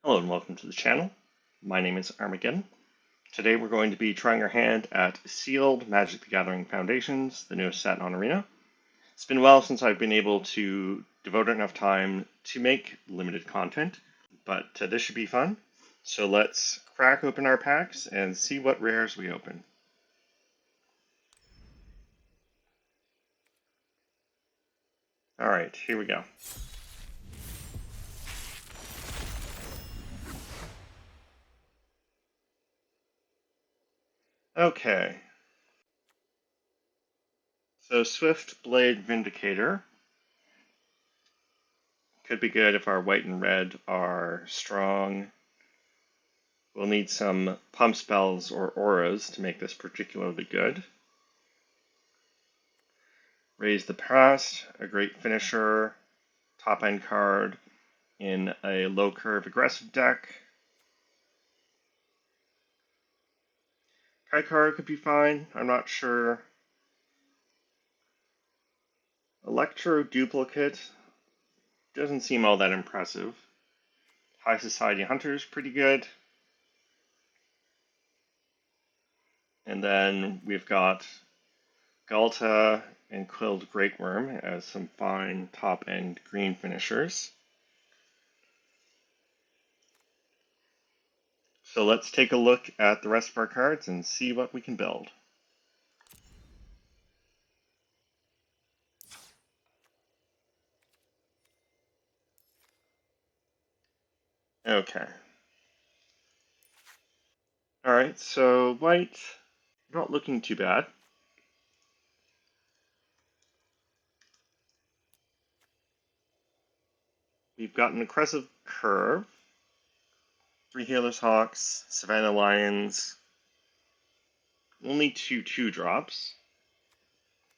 Hello and welcome to the channel. My name is Armageddon. Today we're going to be trying our hand at Sealed Magic the Gathering Foundations, the newest set on Arena. It's been a while since I've been able to devote enough time to make limited content, but this should be fun. So let's crack open our packs and see what rares we open. Alright, here we go. Okay. So Swift Blade Vindicator could be good if our white and red are strong. We'll need some pump spells or auras to make this particularly good. Raise the Past, a great finisher, top end card in a low curve aggressive deck. Kaikar could be fine, I'm not sure. Electro Duplicate doesn't seem all that impressive. High Society Hunter is pretty good. And then we've got Galta and Quilled Greatworm as some fine top end green finishers. So let's take a look at the rest of our cards and see what we can build. Okay. Alright, so white, not looking too bad. We've got an aggressive curve, 3 Healer's Hawks, Savannah Lions, only 2 2-drops.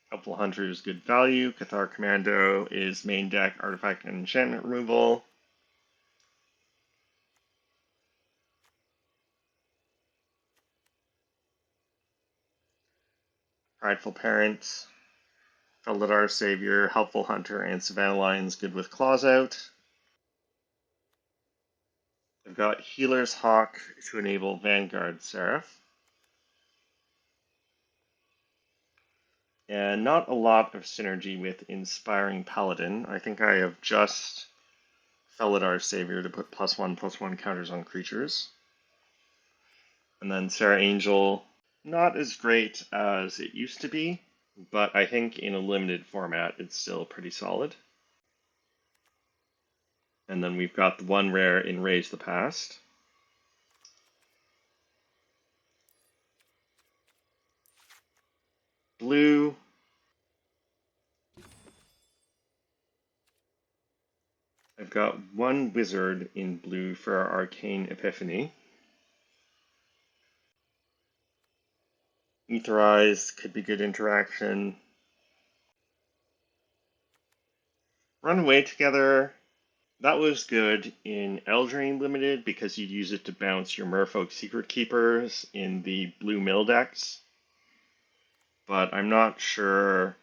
Helpful Hunter is good value. Cathar Commando is main deck artifact and enchantment removal. Prideful Parent, Felidar Savior, Helpful Hunter, and Savannah Lions good with Claws out. I've got Healer's Hawk to enable Vanguard Seraph. And not a lot of synergy with Inspiring Paladin. I think I have just Felidar Savior to put +1/+1 counters on creatures. And then Serra Angel, not as great as it used to be, but I think in a limited format it's still pretty solid. And then we've got the one rare in Raise the Past. Blue. I've got one wizard in blue for our Arcane Epiphany. Aetherize could be good interaction. Run Away Together, that was good in Eldraine Limited because you'd use it to bounce your Merfolk Secret Keepers in the blue mill decks. But I'm not sure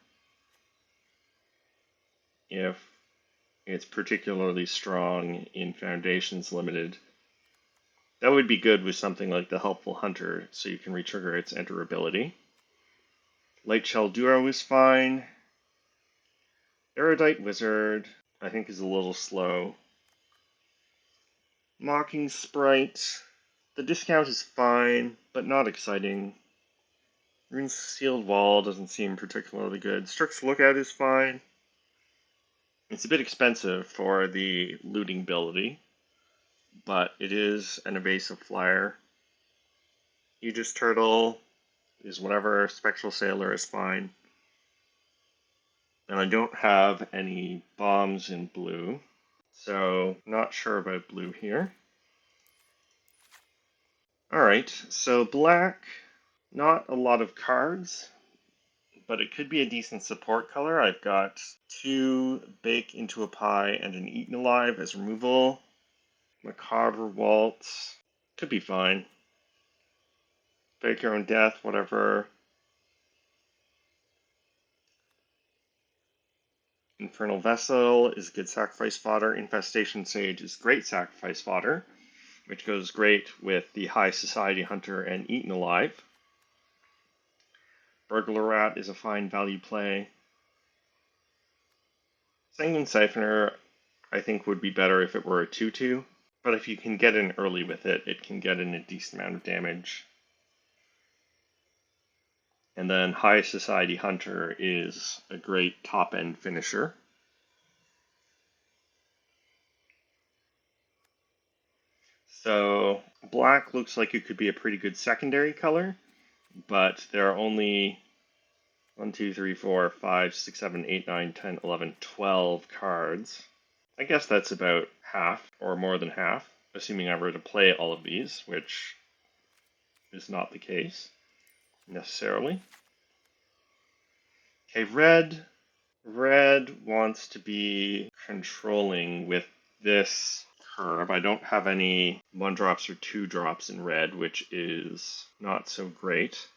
if it's particularly strong in Foundations Limited. That would be good with something like the Helpful Hunter, so you can retrigger its enter ability. Lightshell Duo is fine. Erudite Wizard, I think, is a little slow. Mocking Sprite, the discount is fine, but not exciting. Rune's Sealed Wall doesn't seem particularly good. Strix Lookout is fine. It's a bit expensive for the looting ability, but it is an evasive flyer. Aegis Turtle is whatever. Spectral Sailor is fine. And I don't have any bombs in blue, so not sure about blue here. Alright, so black, not a lot of cards, but it could be a decent support color. I've got 2 Bake into a Pie and an Eaten Alive as removal. Macabre Waltz, could be fine. Fake Your Own Death, whatever. Infernal Vessel is good sacrifice fodder. Infestation Sage is great sacrifice fodder. which goes great with the High Society Hunter and Eaten Alive. Burglar Rat is a fine value play. Sanguine Siphoner, I think, would be better if it were a 2/2, but if you can get in early with it, it can get in a decent amount of damage. And then High Society Hunter is a great top-end finisher. So black looks like it could be a pretty good secondary color, but there are only 1, 2, 3, 4, 5, 6, 7, 8, 9, 10, 11, 12 cards. I guess that's about half, or more than half, assuming I were to play all of these, which is not the case necessarily. Okay, red. Red wants to be controlling with this curve. I don't have any 1-drops or 2-drops in red, which is not so great.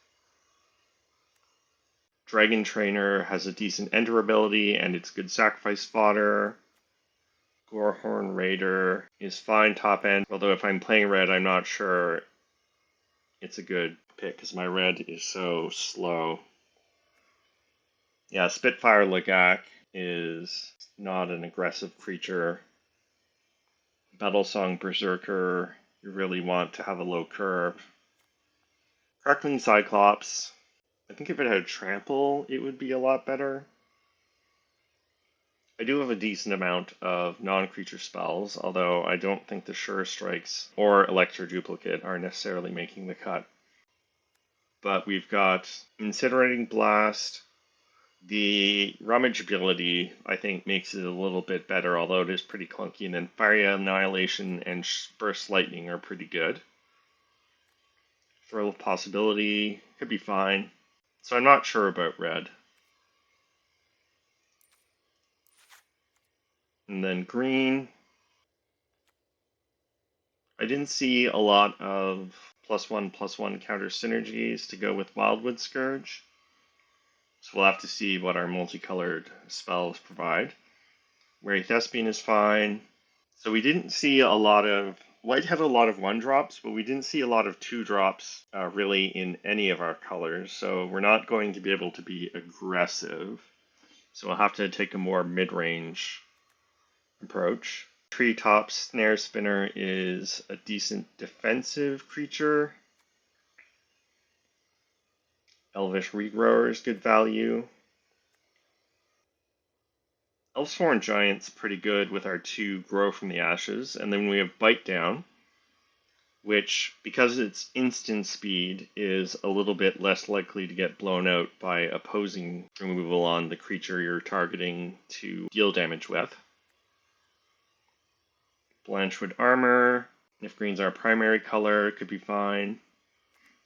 Dragon Trainer has a decent enter ability and it's good sacrifice fodder. Gorehorn Raider is fine top end, although if I'm playing red, I'm not sure it's a good pick because my red is so slow. Yeah, Spitfire Lagak is not an aggressive creature. Battlesong Berserker, you really want to have a low curve. Crackling Cyclops, I think if it had Trample, it would be a lot better. I do have a decent amount of non-creature spells, although I don't think the Sure Strikes or Electro Duplicate are necessarily making the cut. But we've got Incinerating Blast. The Rummage ability, I think, makes it a little bit better, although it is pretty clunky. And then Fire Annihilation and Burst Lightning are pretty good. Thrill of Possibility could be fine. So I'm not sure about red. And then green. I didn't see a lot of +1/+1 counter synergies to go with Wildwood Scourge. So we'll have to see what our multicolored spells provide. Wary Thespian is fine. So we didn't see a lot of... White had a lot of 1-drops, but we didn't see a lot of 2-drops really in any of our colors. So we're not going to be able to be aggressive. So we'll have to take a more mid-range approach. Treetop Snare Spinner is a decent defensive creature. Elvish Regrower is good value. Elfsworn Giant's pretty good with our 2 Grow from the Ashes. And then we have Bite Down, which, because its instant speed, is a little bit less likely to get blown out by opposing removal on the creature you're targeting to deal damage with. Blanchwood Armor, if green's our primary color, could be fine.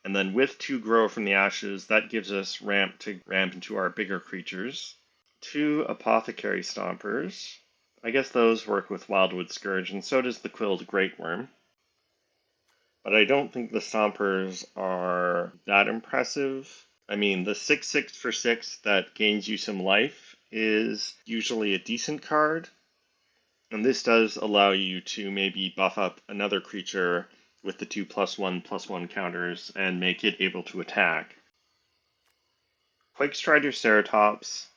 And then with 2 Grow from the Ashes, that gives us ramp to ramp into our bigger creatures. 2 Apothecary Stompers. I guess those work with Wildwood Scourge, and so does the Quilled Great Worm. But I don't think the Stompers are that impressive. I mean, the 6/6 for 6 that gains you some life is usually a decent card. And this does allow you to maybe buff up another creature with the 2 +1/+1 counters and make it able to attack. Quakestrider Ceratops,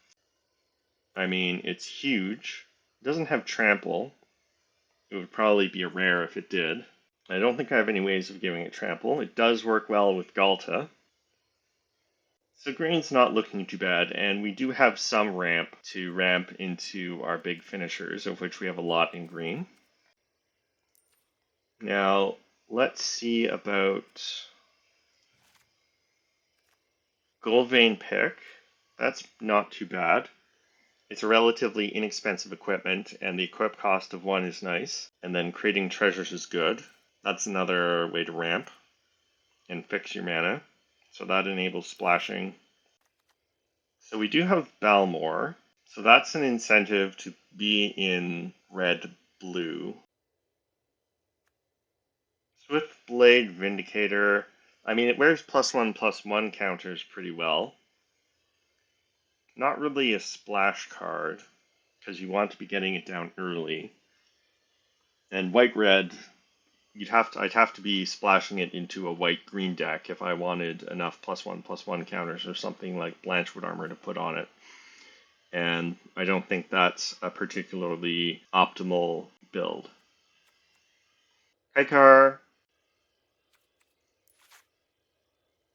I mean, it's huge. It doesn't have Trample. It would probably be a rare if it did. I don't think I have any ways of giving it Trample. It does work well with Galta. So green's not looking too bad, and we do have some ramp to ramp into our big finishers, of which we have a lot in green. Now, let's see about Goldvein Pick. That's not too bad. It's a relatively inexpensive equipment, and the equip cost of 1 is nice. And then creating treasures is good. That's another way to ramp and fix your mana. So that enables splashing. So we do have Balmor. So that's an incentive to be in red-blue. Swiftblade Vindicator. I mean, it wears +1/+1 counters pretty well. Not really a splash card, because you want to be getting it down early. And white-red I'd have to be splashing it into a white-green deck if I wanted enough +1/+1 counters or something like Blanchwood Armor to put on it. And I don't think that's a particularly optimal build. Kaikar.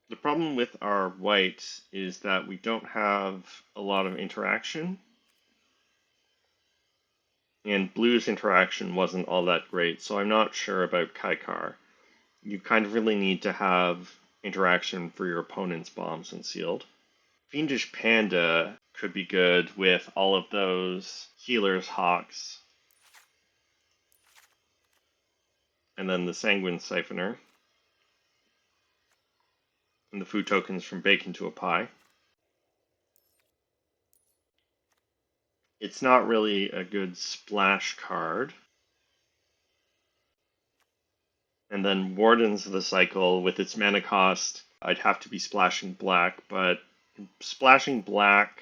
The problem with our white is that we don't have a lot of interaction. And blue's interaction wasn't all that great, so I'm not sure about Kaikar. You kind of really need to have interaction for your opponent's bombs and sealed. Fiendish Panda could be good with all of those healers, hawks, and then the Sanguine Siphoner, and the food tokens from Bacon to a Pie. It's not really a good splash card. And then Wardens of the Cycle, with its mana cost, I'd have to be splashing black, but splashing black,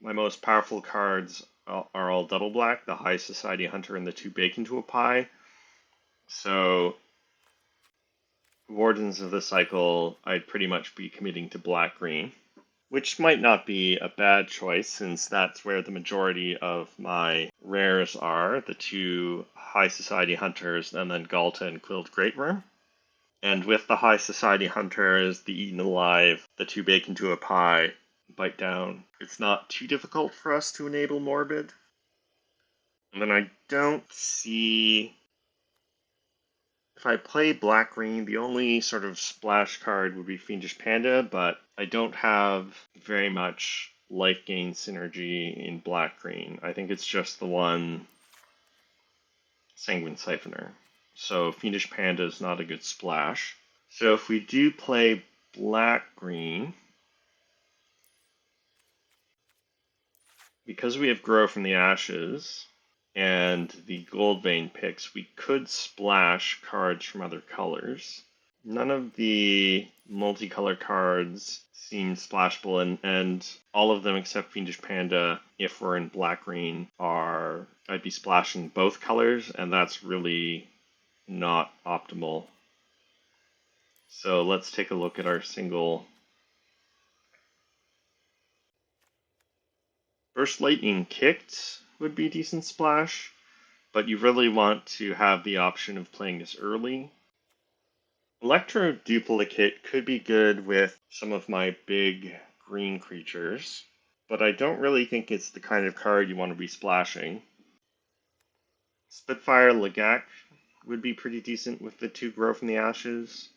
my most powerful cards are all double black, the High Society Hunter and the 2 Bacon to a Pie. So Wardens of the Cycle, I'd pretty much be committing to black-green, which might not be a bad choice since that's where the majority of my rares are, the 2 High Society Hunters and then Galta and Quilled Greatworm. And with the High Society Hunters, the Eaten Alive, the 2 Bacon to a Pie, Bite Down, it's not too difficult for us to enable Morbid. And then I don't see... If I play black-green, the only sort of splash card would be Fiendish Panda, but I don't have very much life gain synergy in black-green. I think it's just the one Sanguine Siphoner. So Fiendish Panda is not a good splash. So if we do play black-green, because we have Grow from the Ashes and the Goldvein picks, we could splash cards from other colors. None of the multicolor cards seem splashable, and all of them except Fiendish Panda, if we're in black-green, I'd be splashing both colors, and that's really not optimal. So let's take a look at our single. Burst Lightning Kicked would be a decent splash, but you really want to have the option of playing this early. Electro Duplicate could be good with some of my big green creatures, but I don't really think it's the kind of card you want to be splashing. Spitfire Lagak would be pretty decent with the 2 Grow from the Ashes.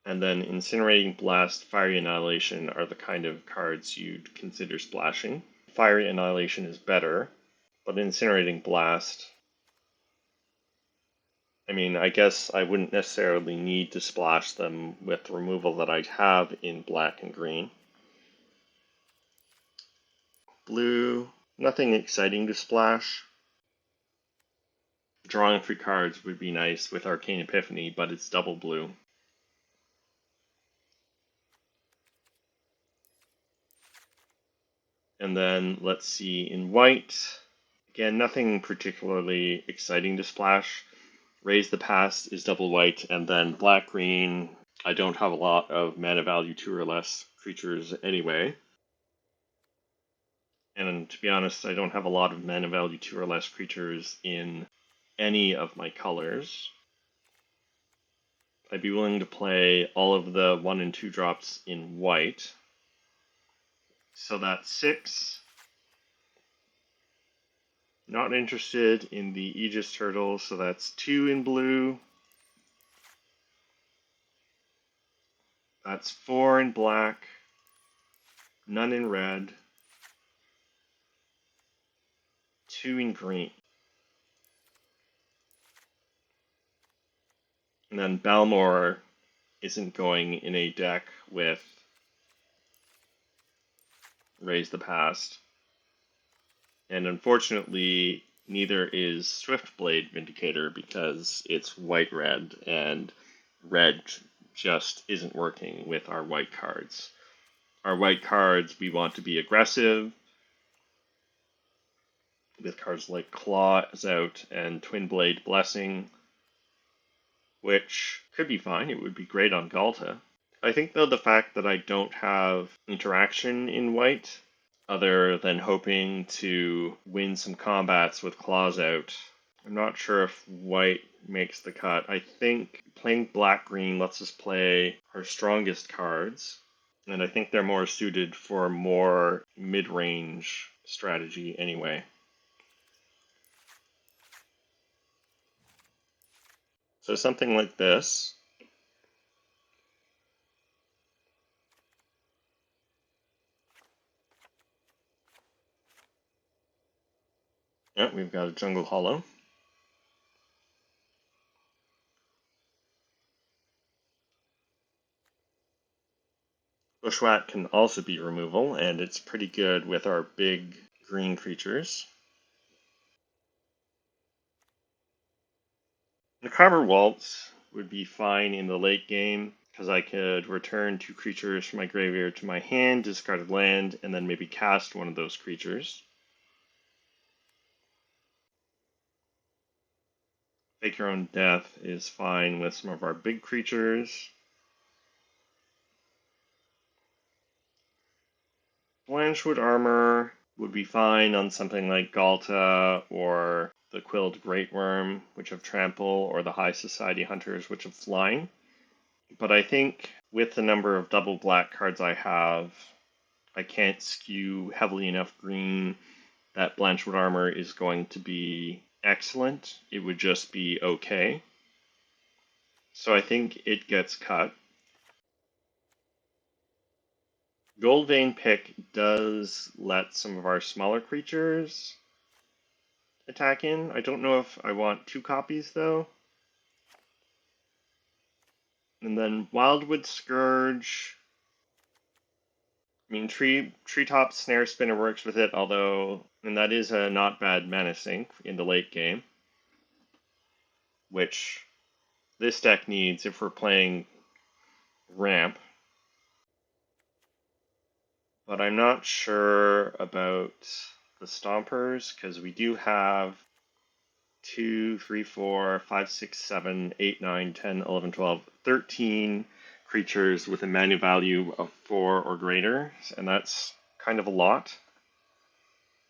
And then Incinerating Blast, Fiery Annihilation are the kind of cards you'd consider splashing. Fiery Annihilation is better, but Incinerating Blast, I mean, I guess I wouldn't necessarily need to splash them with the removal that I have in black and green. Blue, nothing exciting to splash. Drawing 3 cards would be nice with Arcane Epiphany, but it's double blue. And then let's see, in white, again, nothing particularly exciting to splash. Raise the Past is double white, and then black-green, I don't have a lot of mana value 2 or less creatures anyway. And to be honest, I don't have a lot of mana value 2 or less creatures in any of my colors. I'd be willing to play all of the 1 and 2 drops in white. So that's 6. Not interested in the Aegis Turtle, so that's 2 in blue. That's 4 in black. None in red. 2 in green. And then Balmor isn't going in a deck with Raise the Past. And unfortunately, neither is Swiftblade Vindicator because it's white-red, and red just isn't working with our white cards. Our white cards, we want to be aggressive. with cards like Claws Out and Twin Blade Blessing, which could be fine. It would be great on Ghalta. I think, though, the fact that I don't have interaction in white, other than hoping to win some combats with Claws Out, I'm not sure if white makes the cut. I think playing black-green lets us play our strongest cards, and I think they're more suited for more mid-range strategy anyway. So something like this. Yeah, we've got a Jungle Hollow. Bushwhack can also be removal, and it's pretty good with our big green creatures. The Carver Waltz would be fine in the late game, because I could return 2 creatures from my graveyard to my hand, discard a land, and then maybe cast one of those creatures. Fake Your Own Death is fine with some of our big creatures. Blanchwood Armor would be fine on something like Ghalta or the Quilled Great Worm, which have Trample, or the High Society Hunters, which have Flying. But I think with the number of double black cards I have, I can't skew heavily enough green that Blanchwood Armor is going to be excellent. It would just be okay. So I think it gets cut. Goldvein Pick does let some of our smaller creatures attack in. I don't know if I want 2 copies though. And then Wildwood Scourge. I mean, Treetop Snare Spinner works with it, although, and that is a not bad mana sink in the late game, which this deck needs if we're playing ramp. But I'm not sure about the Stompers, because we do have 2, 3, 4, 5, 6, 7, 8, 9, 10, 11, 12, 13 creatures with a mana value of 4 or greater, and that's kind of a lot.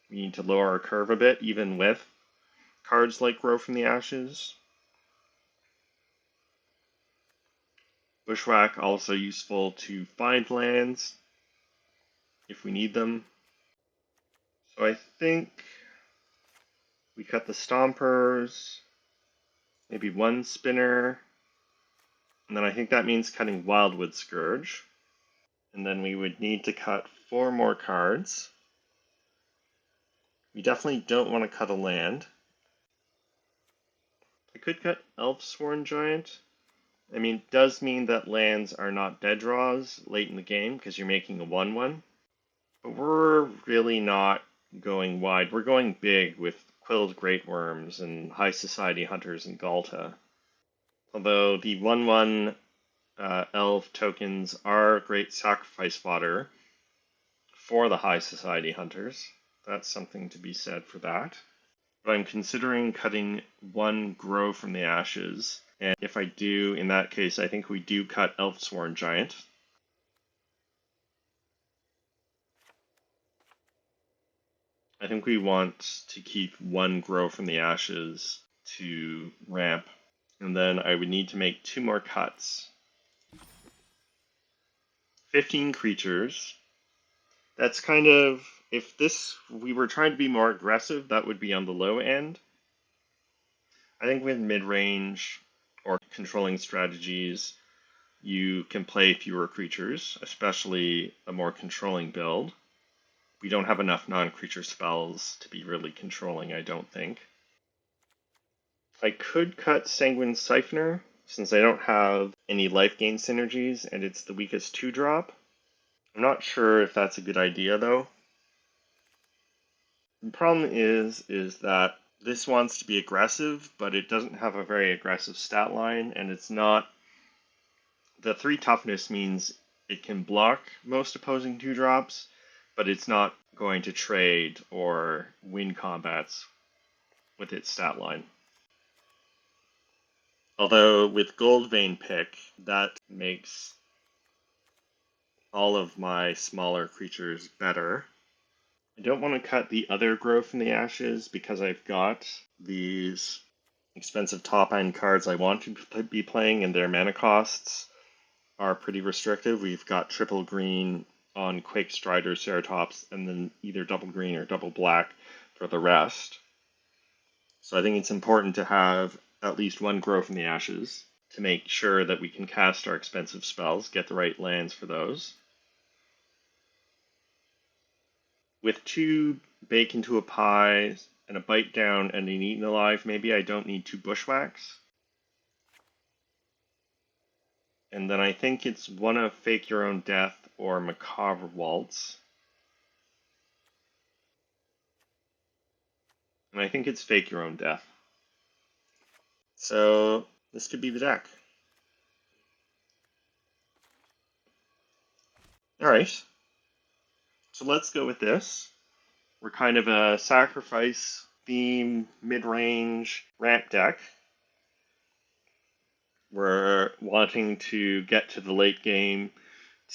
We need to lower our curve a bit, even with cards like Grow from the Ashes. Bushwhack also useful to find lands if we need them. So I think we cut the Stompers, maybe 1 Spinner, and then I think that means cutting Wildwood Scourge. And then we would need to cut 4 more cards. We definitely don't want to cut a land. I could cut Elfsworn Giant. I mean, it does mean that lands are not dead draws late in the game because you're making a 1/1. But we're really not going wide. We're going big with Quilled Great Worms and High Society Hunters and Ghalta. Although the 1/1 elf tokens are great sacrifice fodder for the High Society Hunters. That's something to be said for that. But I'm considering cutting 1 Grow from the Ashes. And if I do, in that case, I think we do cut Elfsworn Giant. I think we want to keep 1 Grow from the Ashes to ramp. And then I would need to make 2 more cuts. 15 creatures. That's kind of, if we were trying to be more aggressive, that would be on the low end. I think with mid-range or controlling strategies, you can play fewer creatures, especially a more controlling build. We don't have enough non-creature spells to be really controlling, I don't think. I could cut Sanguine Siphoner, since I don't have any life gain synergies, and it's the weakest 2-drop. I'm not sure if that's a good idea, though. The problem is that this wants to be aggressive, but it doesn't have a very aggressive stat line, and it's not... The 3 toughness means it can block most opposing 2-drops, but it's not going to trade or win combats with its stat line. Although with Goldvein Pick, that makes all of my smaller creatures better. I don't want to cut the other Growth from the Ashes because I've got these expensive top-end cards I want to be playing, and their mana costs are pretty restrictive. We've got triple green on Quake Strider Ceratops, and then either double green or double black for the rest. So I think it's important to have at least one Growth from the Ashes to make sure that we can cast our expensive spells, get the right lands for those. With 2 Bake into a Pie and a Bite Down and an Eaten Alive, maybe I don't need 2 Bushwhacks. And then I think it's one of Fake Your Own Death or Macabre Waltz. And I think it's Fake Your Own Death. So this could be the deck. Alright. So let's go with this. We're kind of a sacrifice theme, mid-range ramp deck. We're wanting to get to the late game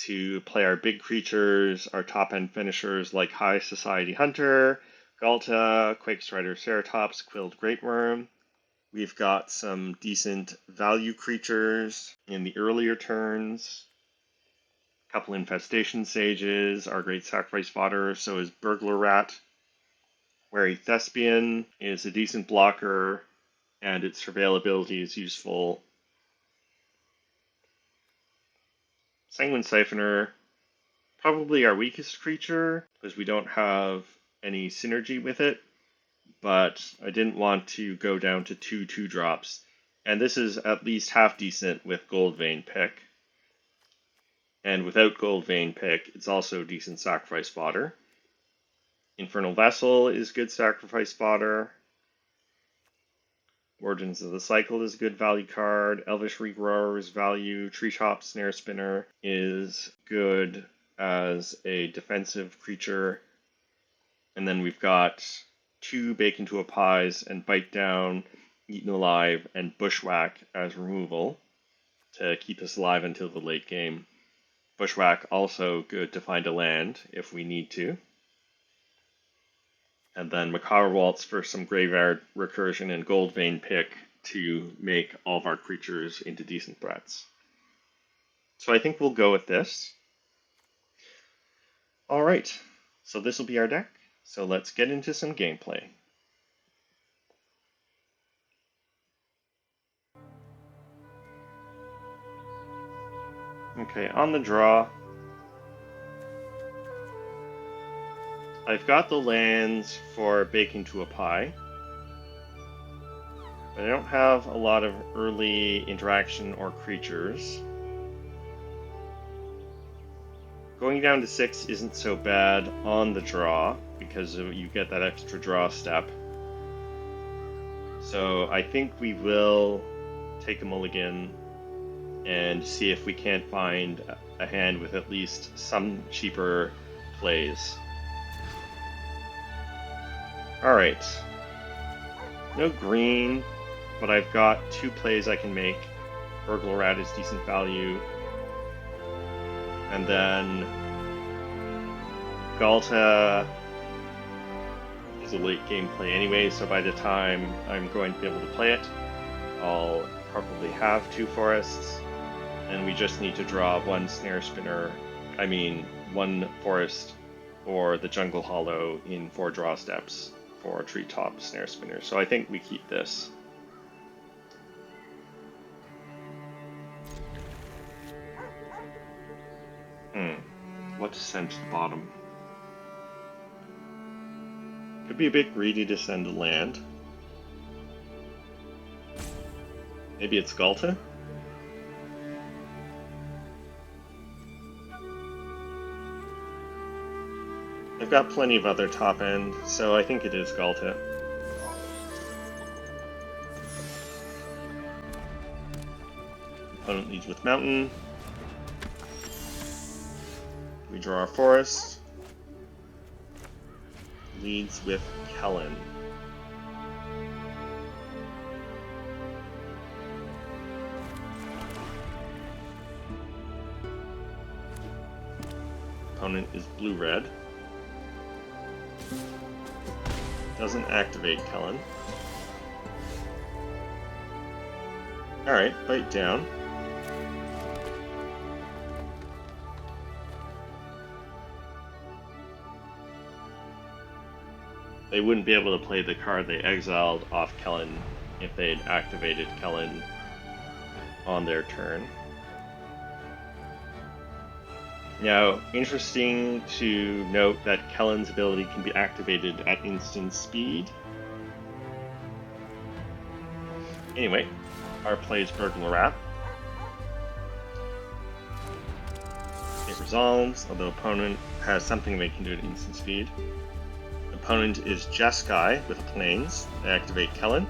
to play our big creatures, our top-end finishers like High Society Hunter, Ghalta, Quake Strider Ceratops, Quilled Greatworm. We've got some decent value creatures in the earlier turns. A couple Infestation Sages, our great sacrifice fodder, so is Burglar Rat. Wary Thespian is a decent blocker, and its surveillability is useful. Sanguine Siphoner, probably our weakest creature, because we don't have any synergy with it, but I didn't want to go down to 2 2-drops, and this is at least half decent with Goldvein Pick. And without Goldvein Pick, it's also decent sacrifice fodder. Infernal Vessel is good sacrifice fodder. Origins of the Cycle is a good value card. Elvish Regrower is value. Treetop Snare Spinner is good as a defensive creature. And then we've got 2 Bake into a Pies and Bite Down, Eaten Alive, and Bushwhack as removal to keep us alive until the late game. Bushwhack also good to find a land if we need to. And then Macabre Waltz for some Graveyard Recursion and Goldvein Pick to make all of our creatures into decent threats. So I think we'll go with this. Alright, so this will be our deck. So let's get into some gameplay. Okay, on the draw, I've got the lands for Bake into a Pie, but I don't have a lot of early interaction or creatures. Going down to 6 isn't so bad on the draw, because you get that extra draw step. So I think we will take a mulligan and see if we can't find a hand with at least some cheaper plays. Alright. No green, but I've got 2 plays I can make. Burglar Rat is decent value. And then Ghalta is a late game play anyway, so by the time I'm going to be able to play it, I'll probably have 2 forests, and we just need to draw 1 snare spinner, 1 forest or the jungle hollow in 4 draw steps for treetop snare spinner. So I think we keep this. What to send to the bottom? Could be a bit greedy to send a land. Maybe it's Ghalta? I've got plenty of other top end, so I think it is Ghalta. Opponent leads with Mountain. We draw our forest. leads with Kellen. Opponent is blue-red. Doesn't activate Kellen. Alright, bite down. They wouldn't be able to play the card they exiled off Kellen if they had activated Kellen on their turn. Now, interesting to note that Kellen's ability can be activated at instant speed. Anyway, our play is Burglar Rat. It resolves, although opponent has something they can do at instant speed. Opponent is Jeskai with Plains. They activate Kellen.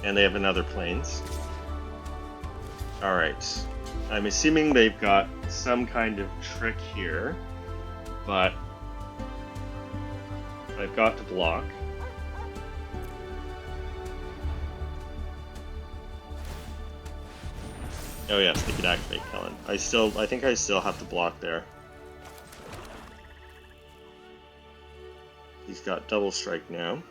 And they have another Plains. Alright. I'm assuming they've got some kind of trick here, but I've got to block. Oh yes, they could activate Kellen. I think I still have to block there. He's got double strike now.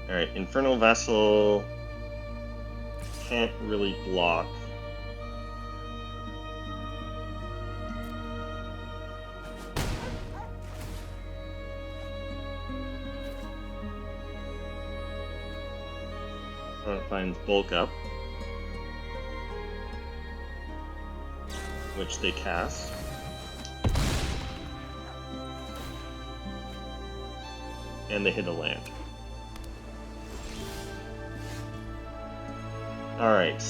Alright, Infernal Vessel can't really block. Finds Bulk Up, which they cast. And they hit a land. Alright.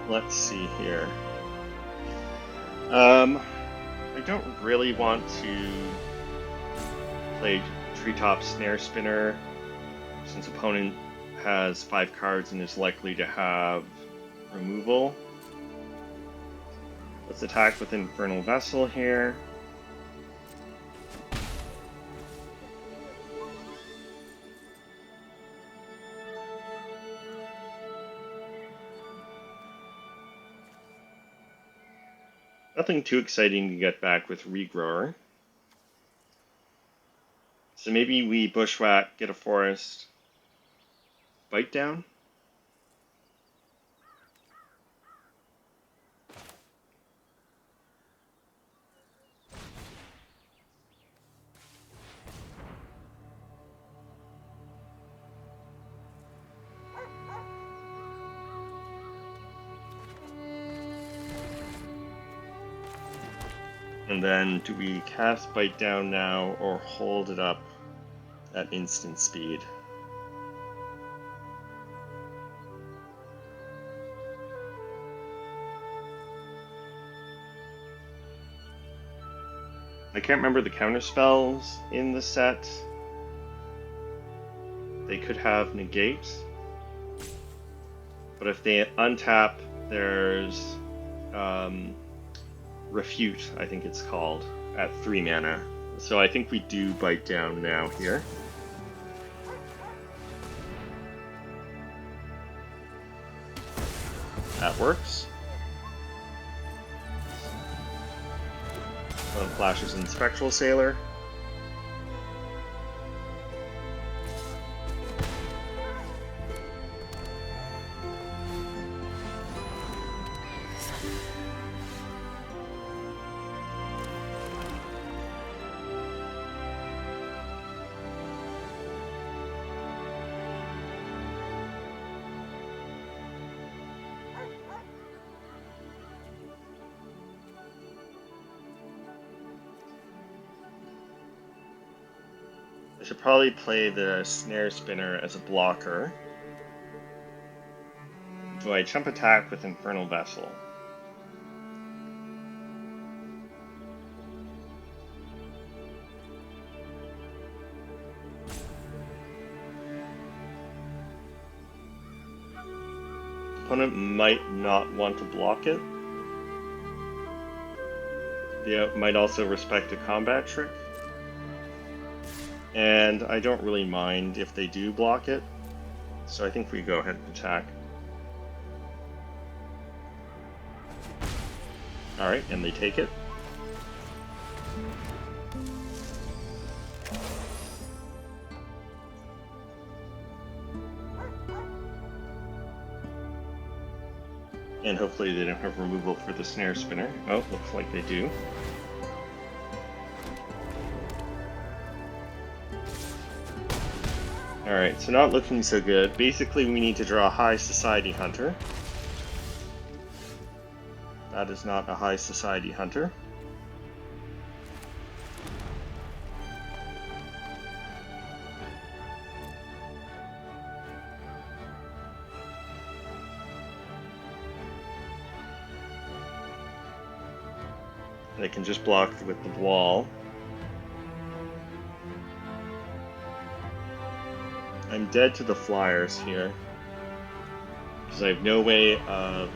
Let's see here. I don't really want to play Treetop Snare Spinner, since opponent has 5 cards and is likely to have removal. Let's attack with Infernal Vessel here. Nothing too exciting to get back with Regrower. So maybe we Bushwhack, get a forest, bite down? And then do we cast Bite Down now or hold it up at instant speed? I can't remember the counter spells in the set. They could have Negate, but if they untap, there's Refute, I think it's called, at 3 mana. So I think we do Bite Down now here. That works. Flashes in Spectral Sailor. should probably play the Snare Spinner as a blocker. Do I chump attack with Infernal Vessel? Opponent might not want to block it. They might also respect a combat trick. And I don't really mind if they do block it, so I think we go ahead and attack. Alright, and they take it. And hopefully they don't have removal for the Snare Spinner. Oh, looks like they do. Alright, so not looking so good. Basically, we need to draw a High Society Hunter. That is not a High Society Hunter. And I can just block with the wall. I'm dead to the flyers here, because I have no way of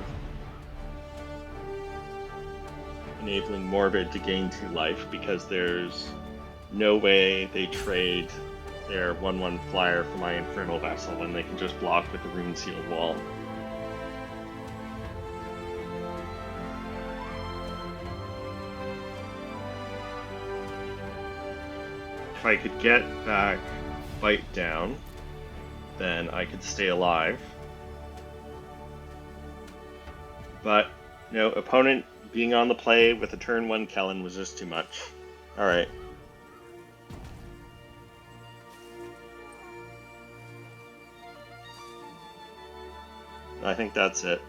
enabling Morbid to gain 2 life, because there's no way they trade their 1/1 flyer for my Infernal Vessel, and they can just block with the Rune Sealed Wall. If I could get back Bite down, then I could stay alive. But, no, opponent being on the play with a turn 1 Kellen was just too much. Alright. I think that's it.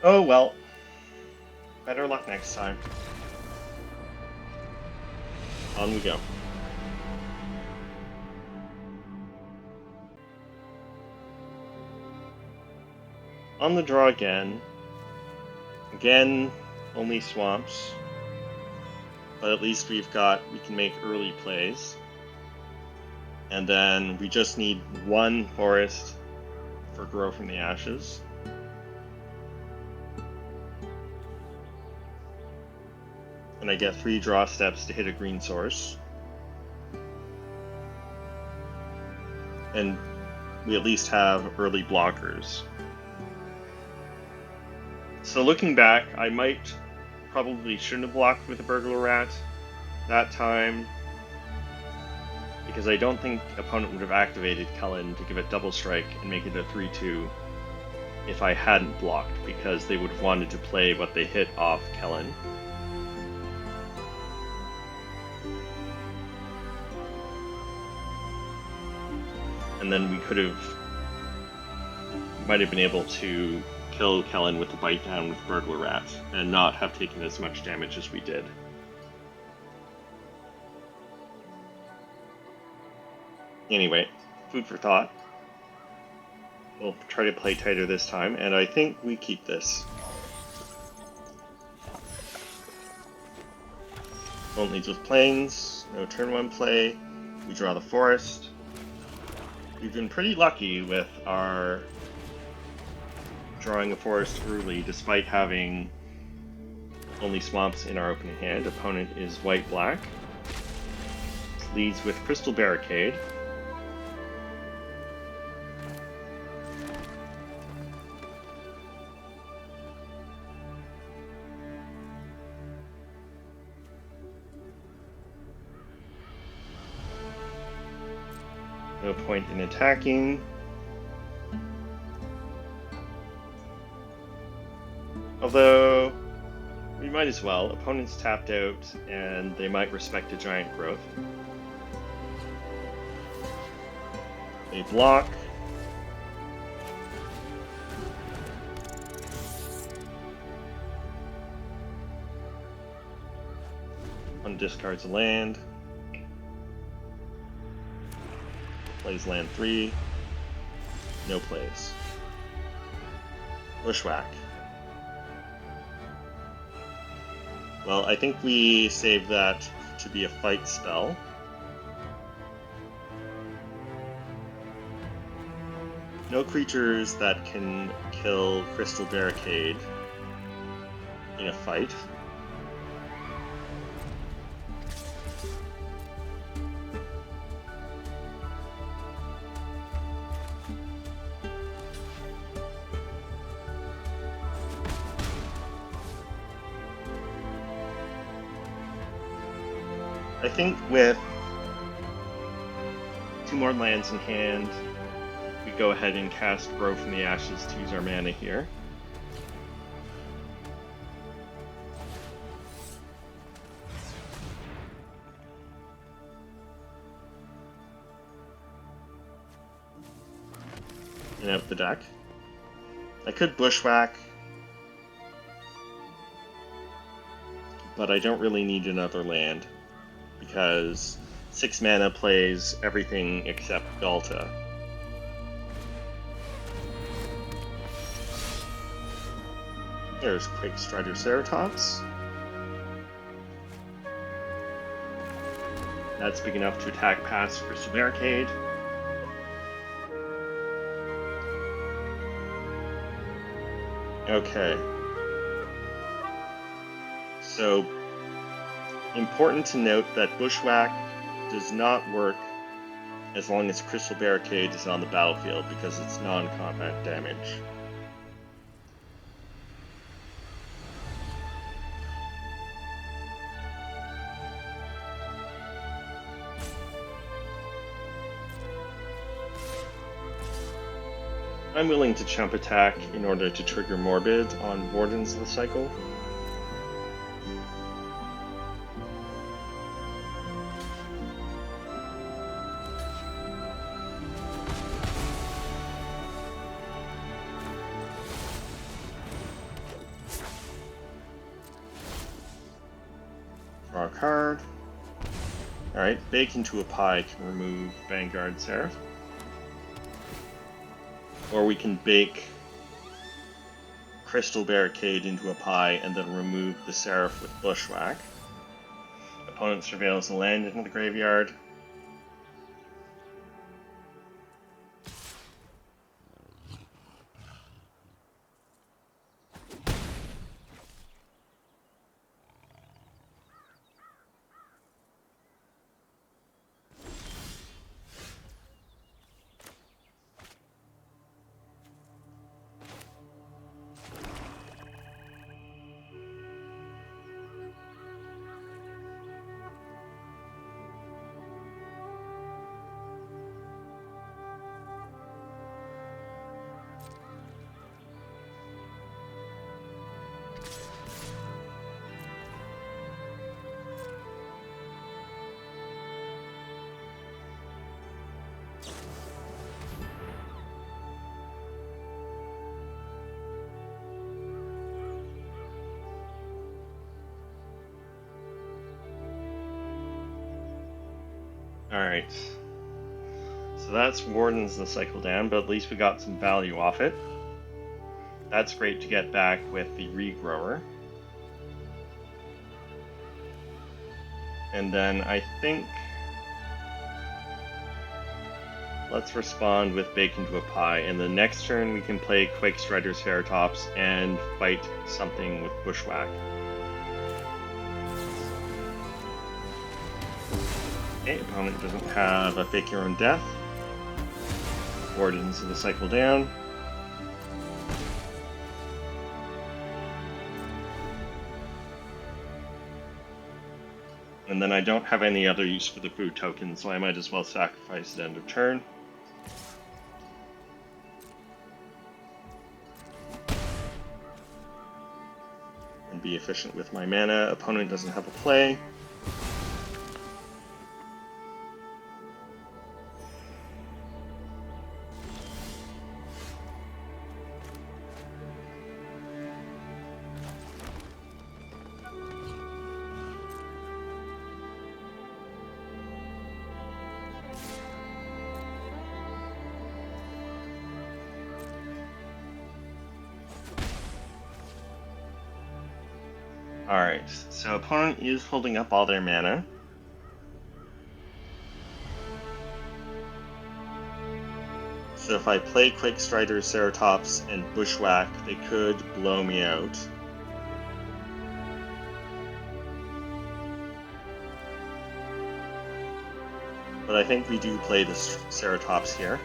Oh well. Better luck next time. On we go. On the draw again. Again, only swamps. But at least we can make early plays. And then we just need 1 forest for Grow from the Ashes. And I get 3 draw steps to hit a green source. And we at least have early blockers. So looking back, I probably shouldn't have blocked with a Burglar Rat that time, because I don't think opponent would have activated Kellen to give it double strike and make it a 3/2 if I hadn't blocked, because they would have wanted to play what they hit off Kellen. And then we might have been able to kill Kellen with the Bite Down with Burglar Rat and not have taken as much damage as we did. Anyway, food for thought. We'll try to play tighter this time, and I think we keep this. Opponent leads with Plains, no turn 1 play, we draw the forest. We've been pretty lucky with our drawing a forest early, despite having only swamps in our opening hand. Opponent is white-black. Leads with Crystal Barricade. No point in attacking. Although, we might as well. Opponent's tapped out, and they might respect a Giant Growth. They block. One discards a land. Plays land 3. No plays. Bushwhack. Well, I think we saved that to be a fight spell. No creatures that can kill Crystal Barricade in a fight. I think with 2 more lands in hand, we go ahead and cast Grow from the Ashes to use our mana here. And out the deck. I could Bushwhack, but I don't really need another land, because 6 mana plays everything except Ghalta. There's Quake Strider Ceratops. That's big enough to attack past Crystal Barricade. Okay. So, important to note that Bushwhack does not work as long as Crystal Barricade is on the battlefield because it's non-combat damage. I'm willing to chump attack in order to trigger Morbid on Wardens of the Cycle. Draw a card. Alright, Bake into a Pie can remove Vanguard Seraph. Or we can bake Crystal Barricade into a Pie and then remove the Seraph with Bushwhack. Opponent surveils the land into the graveyard. Alright. So that's Wardens the Cycle down, but at least we got some value off it. That's great to get back with the Regrower. And then I think... let's respond with Bake into a Pie, and the next turn we can play Quake Strider Ceratops and fight something with Bushwhack. Okay, opponent doesn't have a Fake Your Own Death. Wardens of the Cycle down. And then I don't have any other use for the food token, so I might as well sacrifice at end of turn. And be efficient with my mana. Opponent doesn't have a play. Alright, so opponent is holding up all their mana. So if I play Quake Strider, Ceratops, and Bushwhack, they could blow me out. But I think we do play the Ceratops here.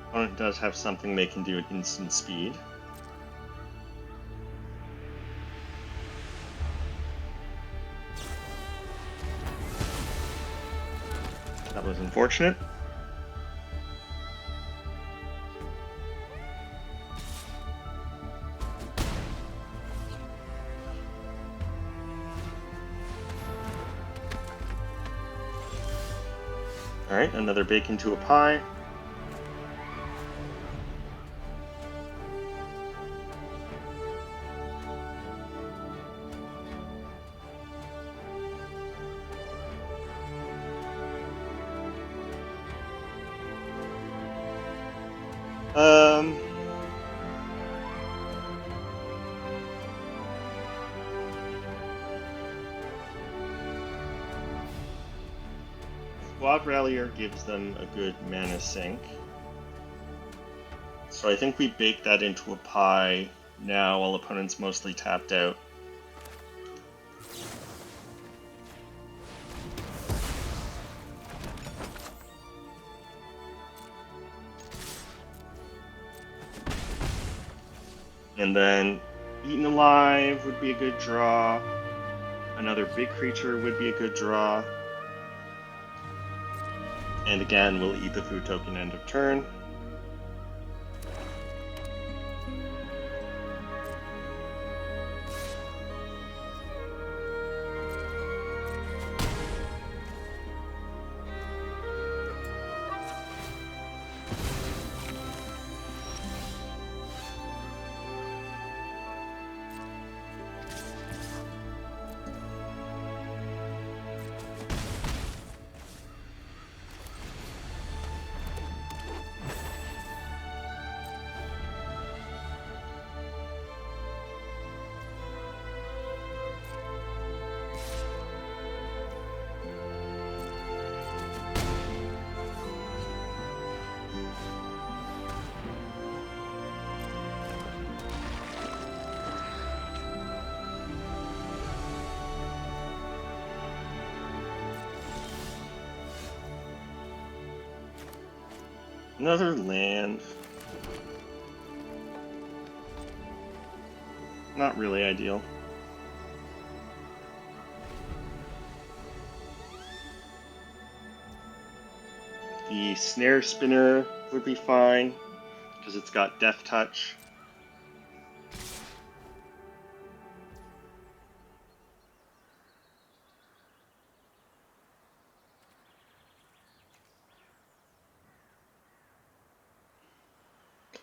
Opponent does have something they can do at instant speed. That was unfortunate. Alright, another bake into a pie. Squad Rallier gives them a good mana sink. So I think we bake that into a pie now while opponent's mostly tapped out. And then Eaten Alive would be a good draw. Another big creature would be a good draw. And again, we'll eat the food token end of turn. Another land. Not really ideal. The Snare Spinner would be fine, because it's got Death Touch.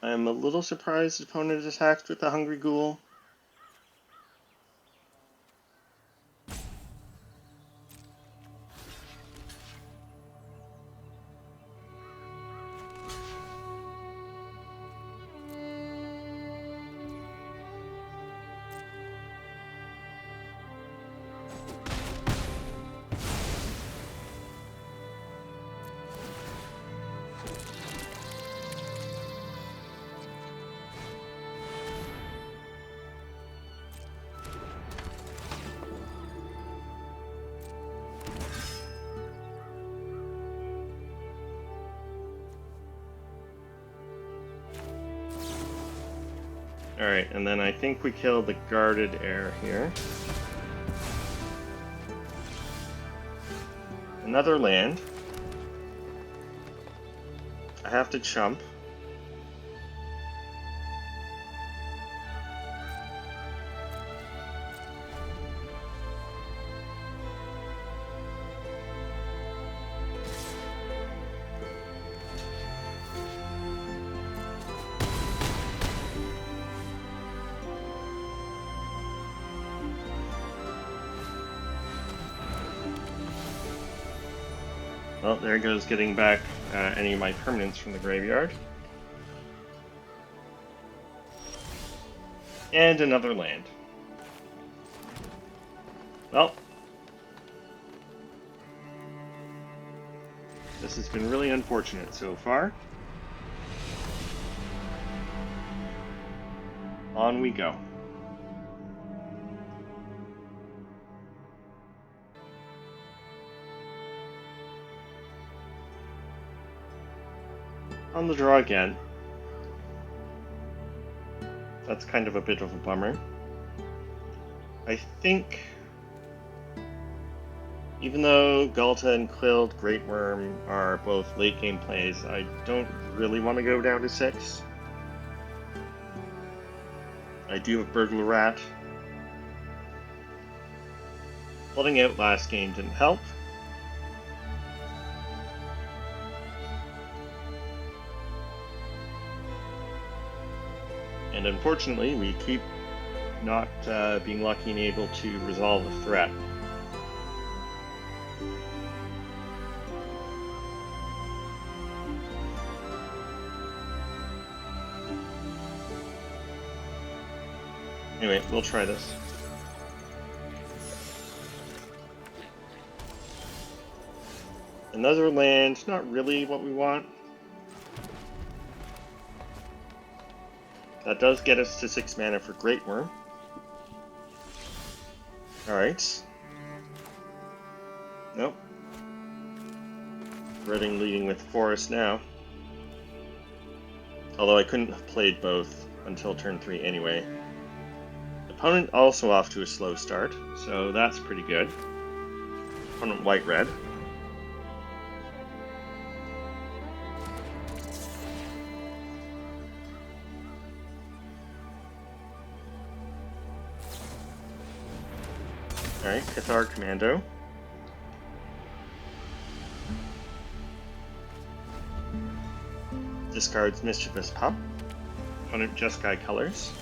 I'm a little surprised the opponent attacked with the Hungry Ghoul. Alright, and then I think we kill the Guarded Heir here. Another land. I have to chump. Well, there goes getting back any of my permanents from the graveyard. And another land. Well, this has been really unfortunate so far. On we go. On the draw again. That's kind of a bit of a bummer. I think, even though Ghalta and Quild Great Worm are both late game plays, I don't really want to go down to 6. I do have Burglar Rat. Flooding out last game didn't help. And unfortunately, we keep not being lucky and able to resolve the threat. Anyway, we'll try this. Another land, not really what we want. That does get us to 6 mana for Great Worm. Alright. Nope. Reading leading with Forest now. Although I couldn't have played both until turn 3 anyway. Opponent also off to a slow start, so that's pretty good. Opponent white-red. Alright, Cathar Commando. Discards Mischievous Pup. Opponent Jeskai colors.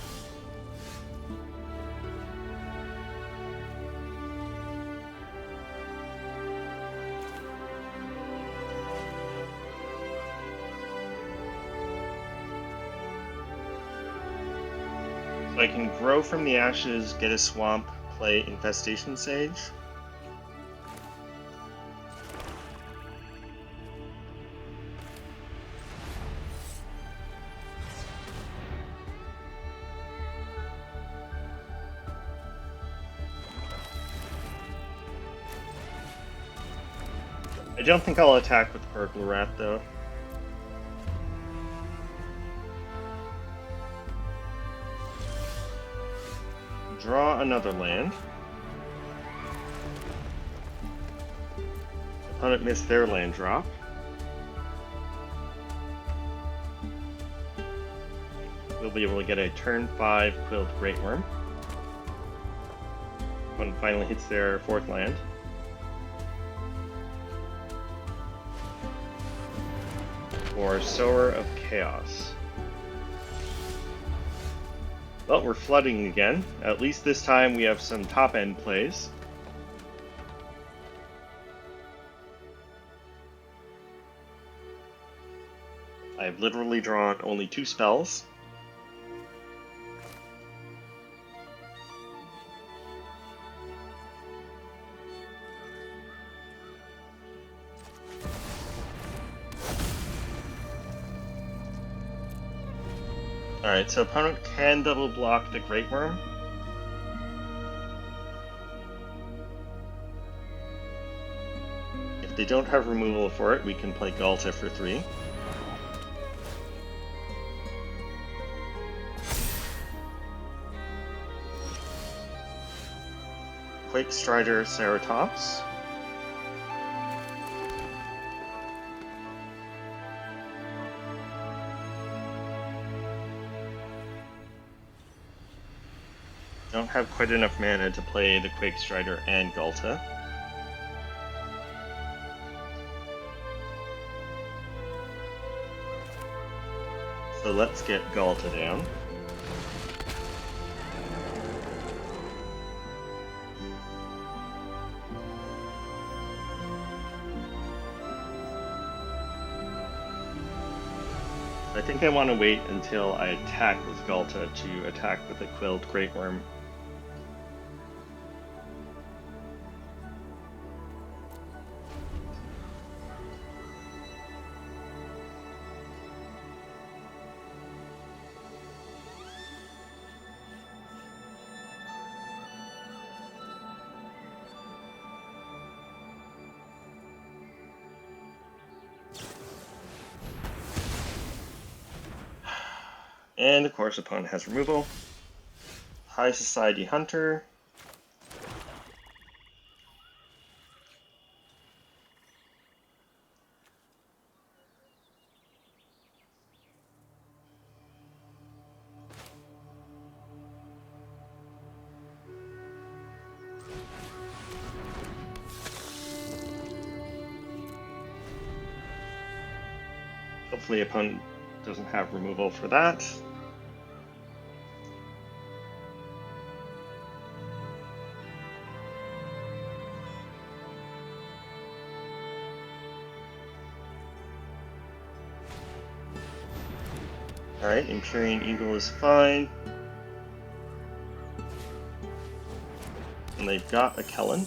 So I can grow from the ashes, get a swamp, play Infestation Sage. I don't think I'll attack with Burglar Rat though. Draw another land. Opponent missed their land drop. We'll be able to get a turn 5 Quild Great Worm. Opponent finally hits their 4th land. Or Sower of Chaos. Well, we're flooding again. At least this time we have some top-end plays. I've literally drawn only 2 spells. Alright, so opponent can double block the Great Worm. If they don't have removal for it, we can play Ghalta for 3. Quake Strider Ceratops. Don't have quite enough mana to play the Quake Strider and Ghalta. So let's get Ghalta down. think I want to wait until I attack with Ghalta to attack with the Quilled Great Worm. And of course, opponent has removal. High Society Hunter. Hopefully opponent doesn't have removal for that. Alright, Empyrean Eagle is fine. And they've got a Kellen.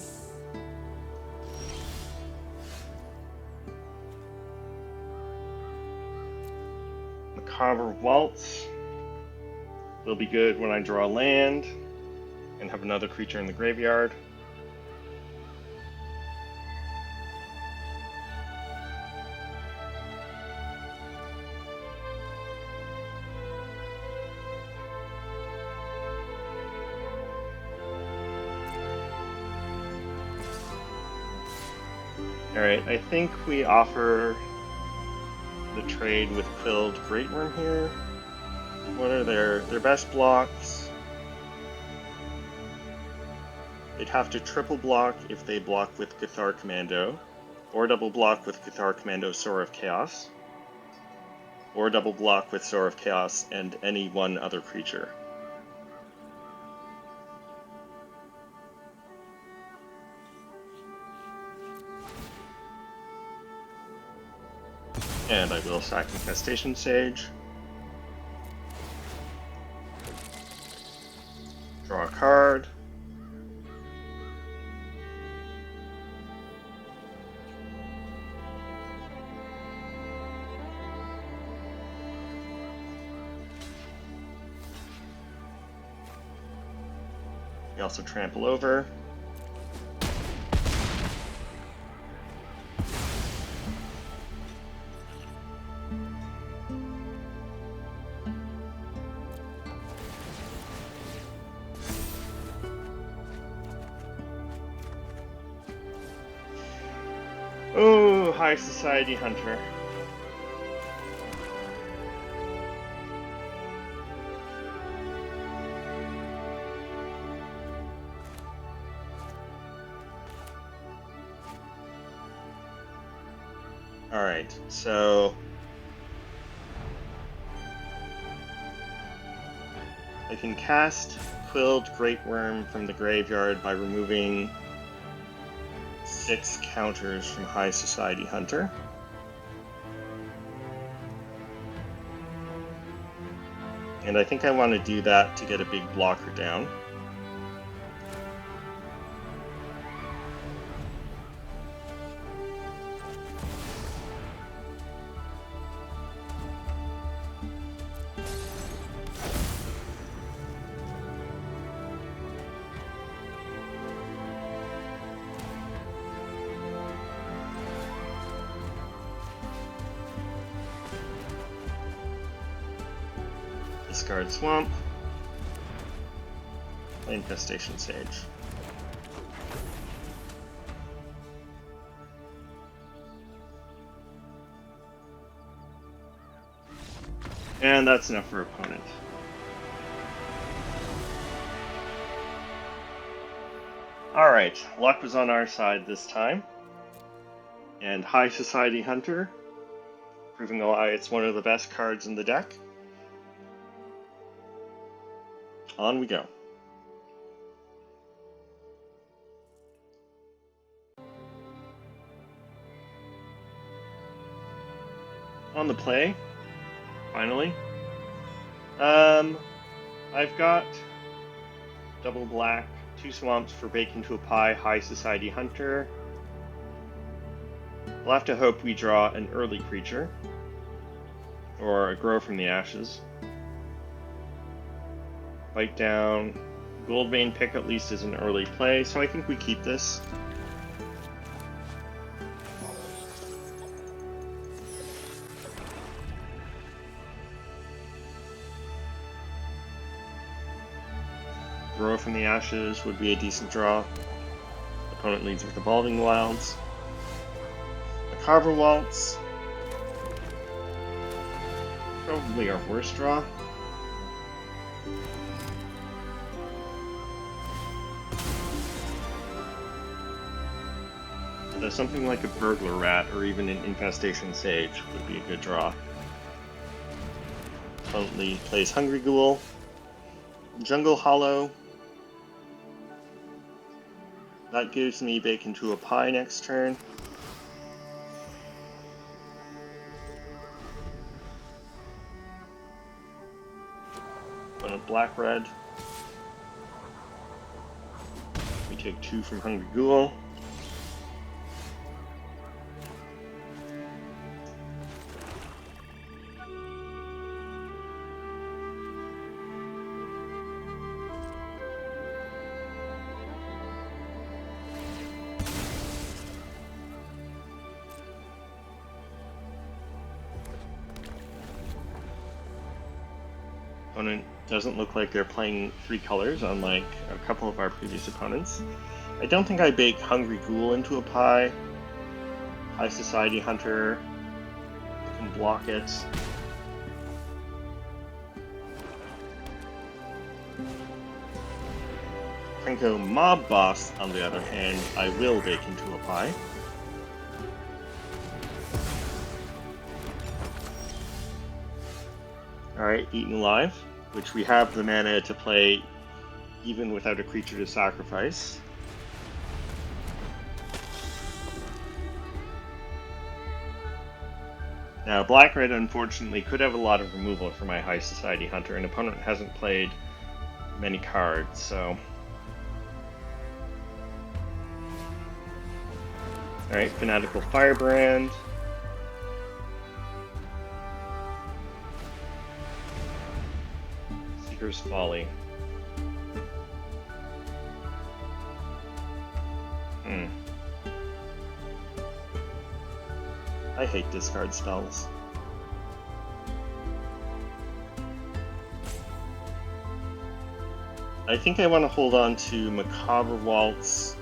Macabre Waltz will be good when I draw land and have another creature in the graveyard. Alright, I think we offer the trade with Quilled Great Worm here. What are their best blocks? They'd have to triple block if they block with Cathar Commando, or double block with Cathar Commando Soar of Chaos, or double block with Soar of Chaos and any one other creature. And I will sack Infestation Sage. Draw a card. We also trample over. Oh, High Society Hunter. Alright, so I can cast Quilled Great Worm from the graveyard by removing 6 counters from High Society Hunter. And I think I want to do that to get a big blocker down. Discard Swamp. Play Infestation Sage. And that's enough for opponent. Alright, luck was on our side this time. And High Society Hunter, proving why it's one of the best cards in the deck. On we go. On the play, finally. I've got double black, 2 swamps for Bake into a Pie, High Society Hunter. We'll have to hope we draw an early creature, or a Grow from the Ashes. Bite down. Goldbane Pick at least is an early play, so I think we keep this. Grow from the Ashes would be a decent draw. Opponent leads with Evolving Wilds. Macabre Waltz. Probably our worst draw. So something like a Burglar Rat or even an Infestation Sage would be a good draw. Opponent plays Hungry Ghoul. Jungle Hollow. That gives me Bake into a Pie next turn. Opponent Black-Red. We take 2 from Hungry Ghoul. Opponent doesn't look like they're playing 3 colors, unlike a couple of our previous opponents. I don't think I bake Hungry Ghoul into a Pie. High Society Hunter can block it. Krenko Mob Boss, on the other hand, I will bake into a Pie. Alright, Eaten Alive, which we have the mana to play even without a creature to sacrifice. Now, Black-Red unfortunately could have a lot of removal for my High Society Hunter, and opponent hasn't played many cards, so... Alright, Fanatical Firebrand. Seeker's Folly. I hate discard spells. I think I want to hold on to Macabre Waltz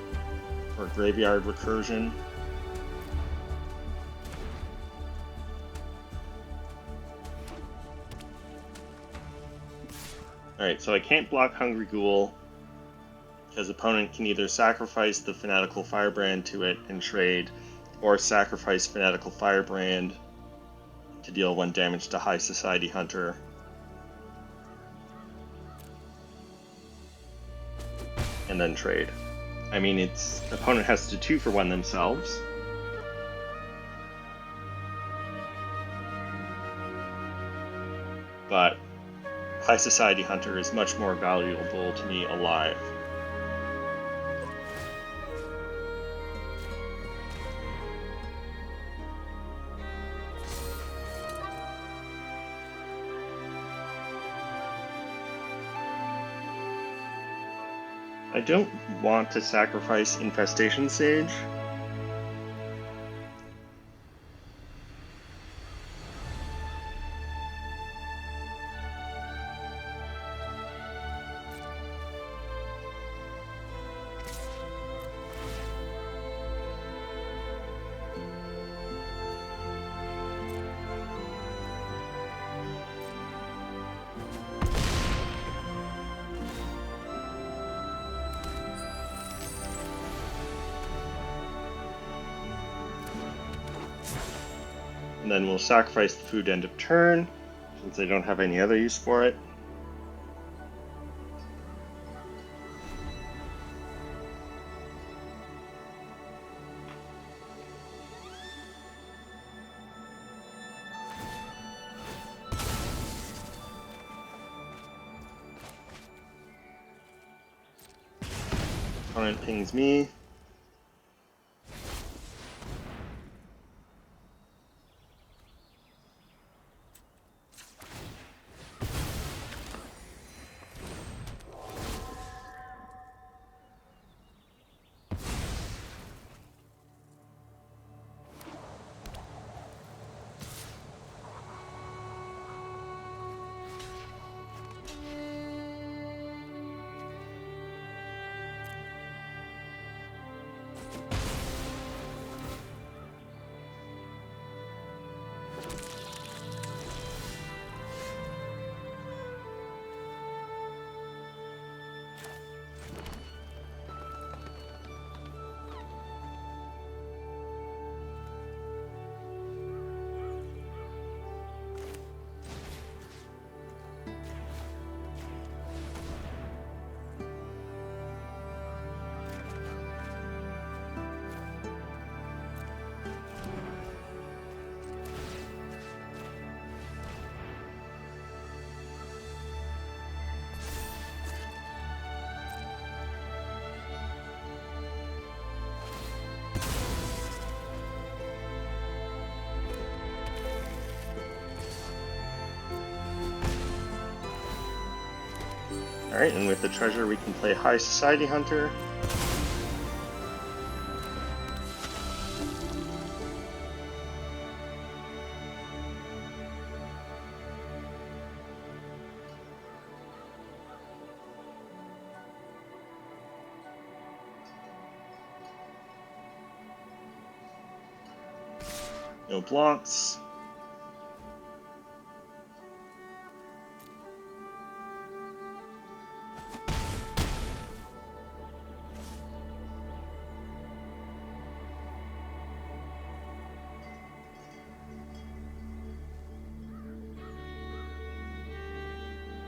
or Graveyard Recursion. Alright, so I can't block Hungry Ghoul, because opponent can either sacrifice the Fanatical Firebrand to it and trade, or sacrifice Fanatical Firebrand to deal 1 damage to High Society Hunter. And then trade. I mean, opponent has to 2-for-1 themselves. But High Society Hunter is much more valuable to me alive. I don't want to sacrifice Infestation Sage. And then we'll sacrifice the food end of turn, since I don't have any other use for it. Opponent pings me. Alright, and with the treasure we can play High Society Hunter. No blocks.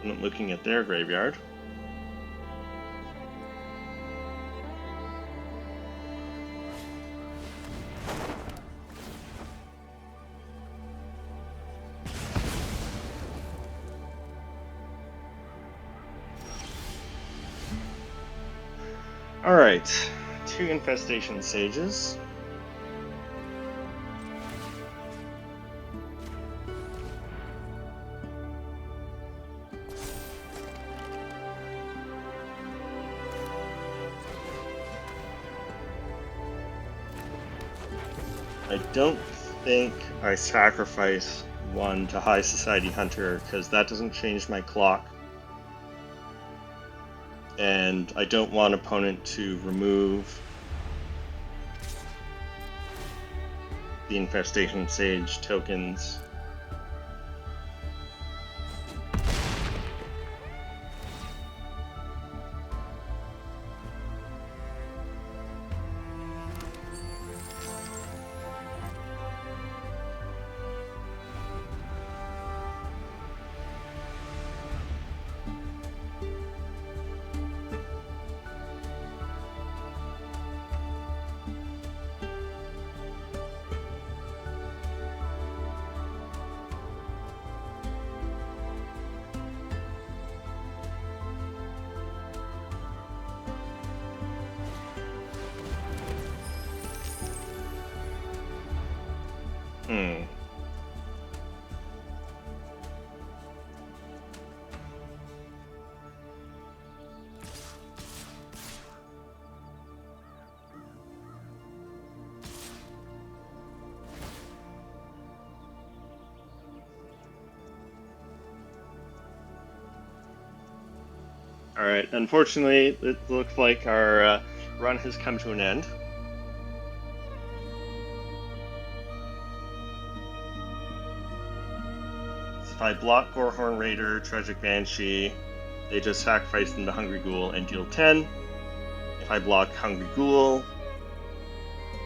I'm looking at their graveyard. Alright, 2 Infestation Sages. I don't think I sacrifice 1 to High Society Hunter because that doesn't change my clock. And I don't want opponent to remove the Infestation Sage tokens. Alright, unfortunately, it looks like our run has come to an end. So if I block Gorehorn Raider, Tragic Banshee, they just sacrifice them to Hungry Ghoul and deal 10. If I block Hungry Ghoul,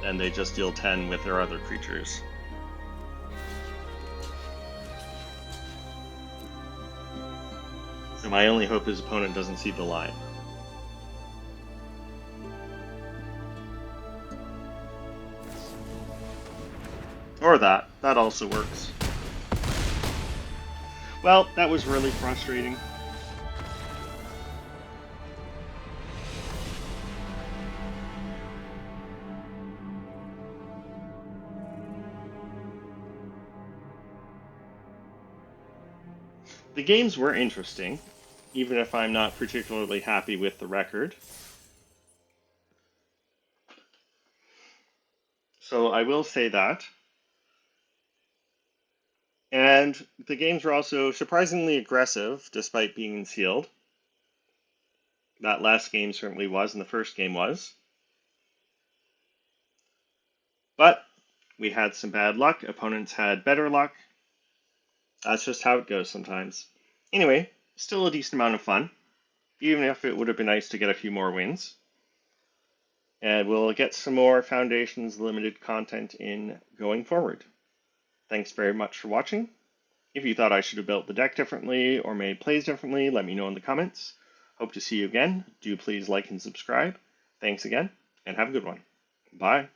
then they just deal 10 with their other creatures. So my only hope is opponent doesn't see the line. Or that. That also works. Well, that was really frustrating. The games were interesting, even if I'm not particularly happy with the record. So I will say that. And the games were also surprisingly aggressive, despite being sealed. That last game certainly was, and the first game was. But we had some bad luck. Opponents had better luck. That's just how it goes sometimes. Anyway, still a decent amount of fun, even if it would have been nice to get a few more wins. And we'll get some more Foundations Limited content in going forward. Thanks very much for watching. If you thought I should have built the deck differently or made plays differently, let me know in the comments. Hope to see you again. Do please like and subscribe. Thanks again, and have a good one. Bye.